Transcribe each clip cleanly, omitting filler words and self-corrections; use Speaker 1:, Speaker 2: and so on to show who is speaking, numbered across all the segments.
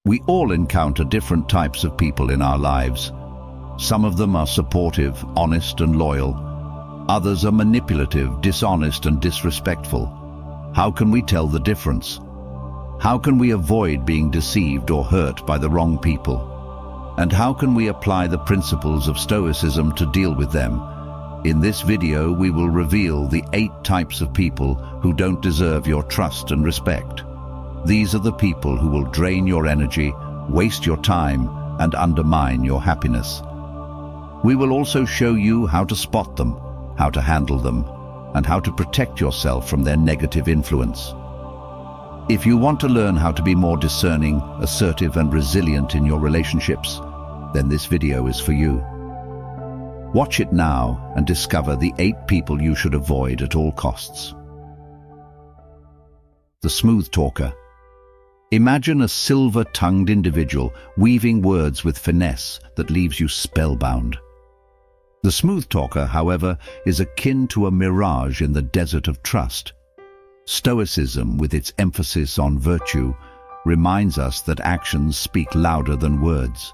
Speaker 1: We all encounter different types of people in our lives. Some of them are supportive, honest and loyal. Others are manipulative, dishonest and disrespectful. How can we tell the difference? How can we avoid being deceived or hurt by the wrong people? And how can we apply the principles of Stoicism to deal with them? In this video, we will reveal the 8 types of people who don't deserve your trust and respect. These are the people who will drain your energy, waste your time, and undermine your happiness. We will also show you how to spot them, how to handle them, and how to protect yourself from their negative influence. If you want to learn how to be more discerning, assertive, and resilient in your relationships, then this video is for you. Watch it now and discover the 8 people you should avoid at all costs. The smooth talker. Imagine a silver-tongued individual weaving words with finesse that leaves you spellbound. The smooth talker, however, is akin to a mirage in the desert of trust. Stoicism, with its emphasis on virtue, reminds us that actions speak louder than words.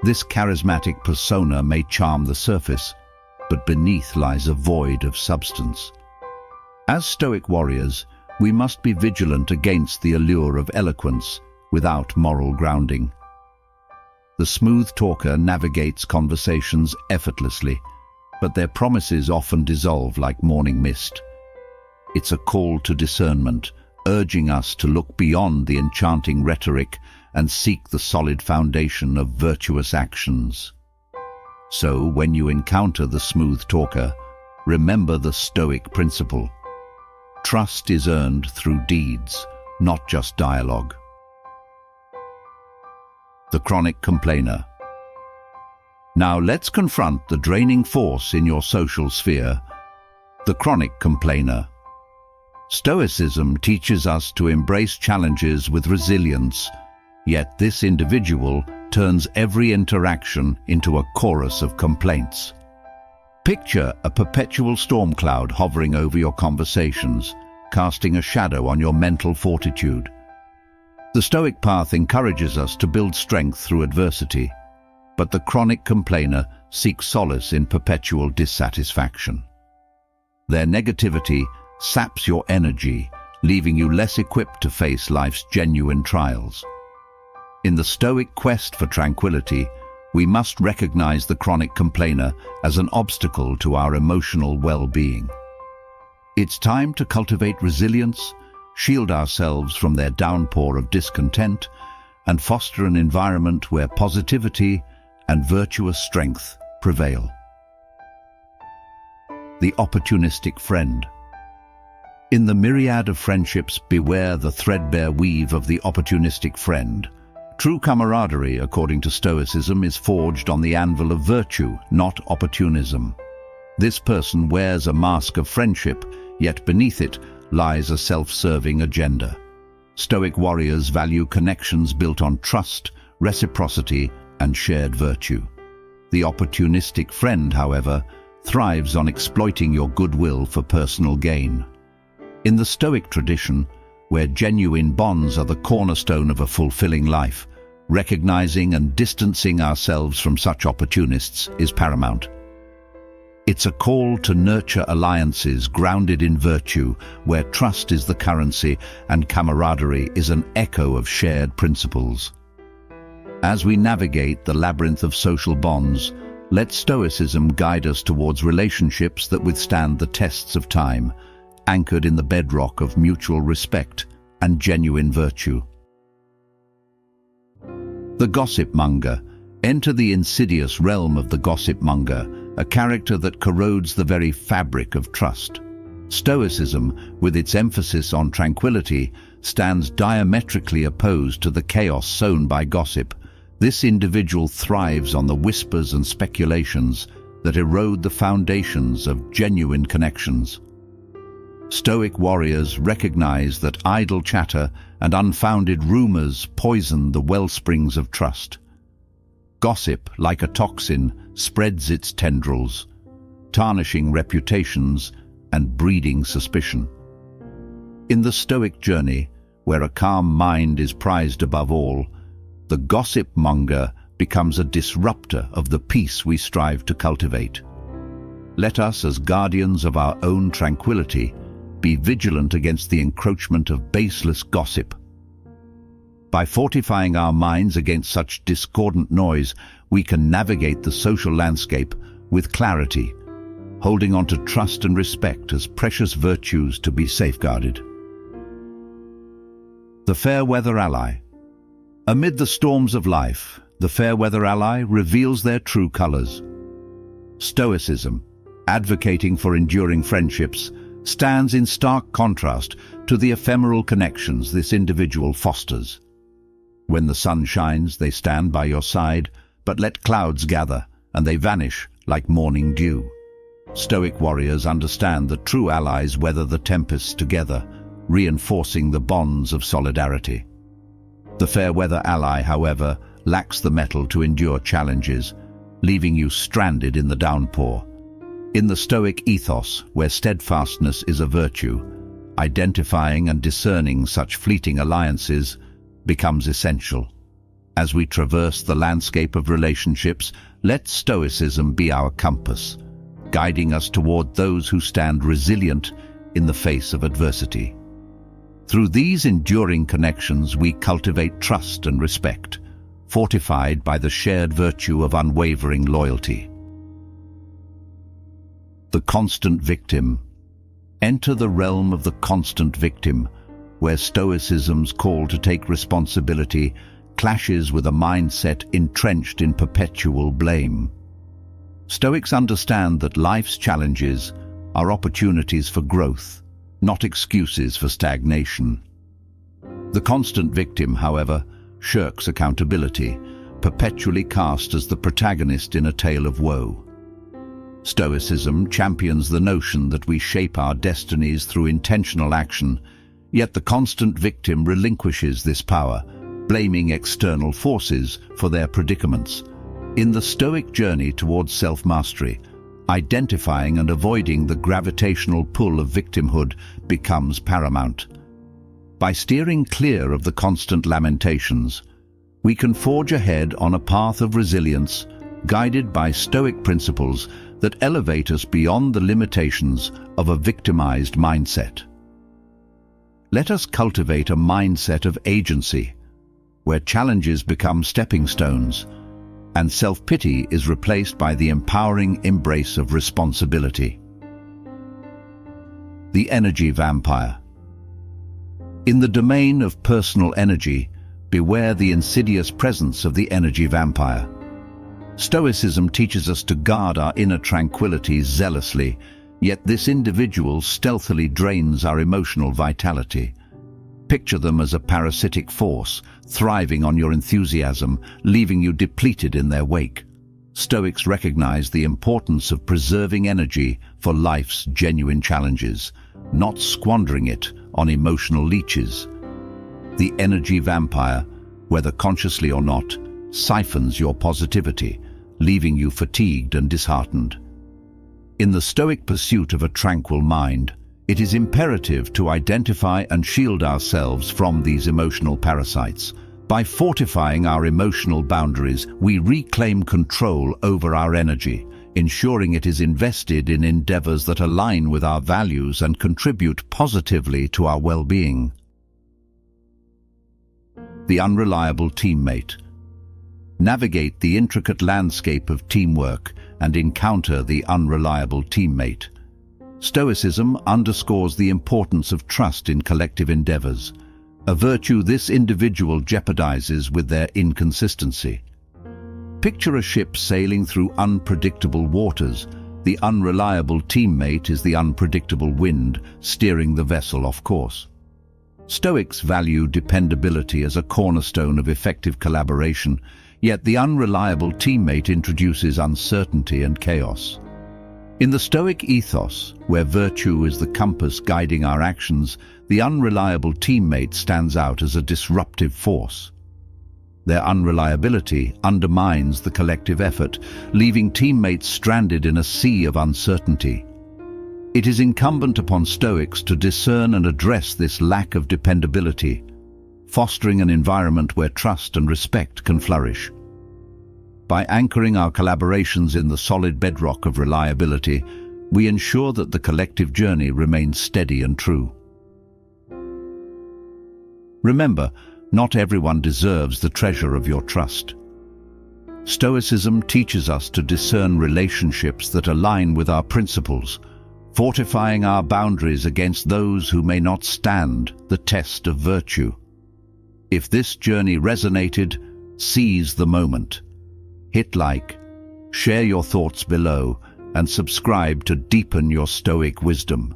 Speaker 1: This charismatic persona may charm the surface, but beneath lies a void of substance. As Stoic warriors, we must be vigilant against the allure of eloquence without moral grounding. The smooth talker navigates conversations effortlessly, but their promises often dissolve like morning mist. It's a call to discernment, urging us to look beyond the enchanting rhetoric and seek the solid foundation of virtuous actions. So, when you encounter the smooth talker, remember the Stoic principle. Trust is earned through deeds, not just dialogue. The chronic complainer. Now let's confront the draining force in your social sphere, the chronic complainer. Stoicism teaches us to embrace challenges with resilience, yet this individual turns every interaction into a chorus of complaints. Picture a perpetual storm cloud hovering over your conversations, casting a shadow on your mental fortitude. The Stoic path encourages us to build strength through adversity, but the chronic complainer seeks solace in perpetual dissatisfaction. Their negativity saps your energy, leaving you less equipped to face life's genuine trials. In the Stoic quest for tranquility, we must recognize the chronic complainer as an obstacle to our emotional well-being. It's time to cultivate resilience, shield ourselves from their downpour of discontent, and foster an environment where positivity and virtuous strength prevail. The Opportunistic Friend. In the myriad of friendships, beware the threadbare weave of the opportunistic friend. True camaraderie, according to Stoicism, is forged on the anvil of virtue, not opportunism. This person wears a mask of friendship, yet beneath it lies a self-serving agenda. Stoic warriors value connections built on trust, reciprocity, and shared virtue. The opportunistic friend, however, thrives on exploiting your goodwill for personal gain. In the Stoic tradition, where genuine bonds are the cornerstone of a fulfilling life, recognizing and distancing ourselves from such opportunists is paramount. It's a call to nurture alliances grounded in virtue, where trust is the currency and camaraderie is an echo of shared principles. As we navigate the labyrinth of social bonds, let Stoicism guide us towards relationships that withstand the tests of time, anchored in the bedrock of mutual respect and genuine virtue. The Gossip Monger. Enter the insidious realm of the Gossip Monger, a character that corrodes the very fabric of trust. Stoicism, with its emphasis on tranquility, stands diametrically opposed to the chaos sown by gossip. This individual thrives on the whispers and speculations that erode the foundations of genuine connections. Stoic warriors recognize that idle chatter and unfounded rumors poison the wellsprings of trust. Gossip, like a toxin, spreads its tendrils, tarnishing reputations and breeding suspicion. In the Stoic journey, where a calm mind is prized above all, The gossip monger becomes a disruptor of the peace we strive to cultivate. Let us, as guardians of our own tranquility, be vigilant against the encroachment of baseless gossip. By fortifying our minds against such discordant noise, we can navigate the social landscape with clarity, holding on to trust and respect as precious virtues to be safeguarded. The fair weather ally. Amid the storms of life, the fair weather ally reveals their true colors. Stoicism, advocating for enduring friendships, stands in stark contrast to the ephemeral connections this individual fosters. When the sun shines, they stand by your side, but let clouds gather, and they vanish like morning dew. Stoic warriors understand that true allies weather the tempests together, reinforcing the bonds of solidarity. The fair weather ally, however, lacks the mettle to endure challenges, leaving you stranded in the downpour. In the Stoic ethos, where steadfastness is a virtue, identifying and discerning such fleeting alliances becomes essential. As we traverse the landscape of relationships, let Stoicism be our compass, guiding us toward those who stand resilient in the face of adversity. Through these enduring connections, we cultivate trust and respect, fortified by the shared virtue of unwavering loyalty. The constant victim. Enter the realm of the constant victim, where Stoicism's call to take responsibility clashes with a mindset entrenched in perpetual blame. Stoics understand that life's challenges are opportunities for growth, not excuses for stagnation. The constant victim, however, shirks accountability, perpetually cast as the protagonist in a tale of woe. Stoicism champions the notion that we shape our destinies through intentional action, yet the constant victim relinquishes this power, blaming external forces for their predicaments. In the Stoic journey towards self-mastery, identifying and avoiding the gravitational pull of victimhood becomes paramount. By steering clear of the constant lamentations, we can forge ahead on a path of resilience, guided by Stoic principles that elevate us beyond the limitations of a victimized mindset. Let us cultivate a mindset of agency, where challenges become stepping stones, and self-pity is replaced by the empowering embrace of responsibility. The energy vampire. In the domain of personal energy, beware the insidious presence of the energy vampire. Stoicism teaches us to guard our inner tranquility zealously, yet this individual stealthily drains our emotional vitality. Picture them as a parasitic force, thriving on your enthusiasm, leaving you depleted in their wake. Stoics recognize the importance of preserving energy for life's genuine challenges, not squandering it on emotional leeches. The energy vampire, whether consciously or not, siphons your positivity, leaving you fatigued and disheartened. In the Stoic pursuit of a tranquil mind, it is imperative to identify and shield ourselves from these emotional parasites. By fortifying our emotional boundaries, we reclaim control over our energy, ensuring it is invested in endeavors that align with our values and contribute positively to our well-being. The unreliable teammate. Navigate the intricate landscape of teamwork and encounter the unreliable teammate. Stoicism underscores the importance of trust in collective endeavors, a virtue this individual jeopardizes with their inconsistency. Picture a ship sailing through unpredictable waters. The unreliable teammate is the unpredictable wind, steering the vessel off course. Stoics value dependability as a cornerstone of effective collaboration, yet the unreliable teammate introduces uncertainty and chaos. In the Stoic ethos, where virtue is the compass guiding our actions, the unreliable teammate stands out as a disruptive force. Their unreliability undermines the collective effort, leaving teammates stranded in a sea of uncertainty. It is incumbent upon Stoics to discern and address this lack of dependability. fostering an environment where trust and respect can flourish. By anchoring our collaborations in the solid bedrock of reliability, we ensure that the collective journey remains steady and true. Remember, not everyone deserves the treasure of your trust. Stoicism teaches us to discern relationships that align with our principles, fortifying our boundaries against those who may not stand the test of virtue. If this journey resonated, seize the moment. Hit like, share your thoughts below, and subscribe to deepen your Stoic wisdom.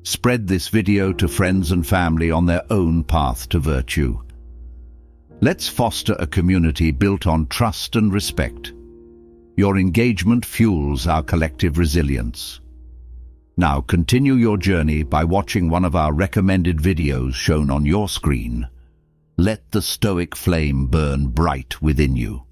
Speaker 1: Spread this video to friends and family on their own path to virtue. Let's foster a community built on trust and respect. Your engagement fuels our collective resilience. Now continue your journey by watching one of our recommended videos shown on your screen. Let the Stoic flame burn bright within you.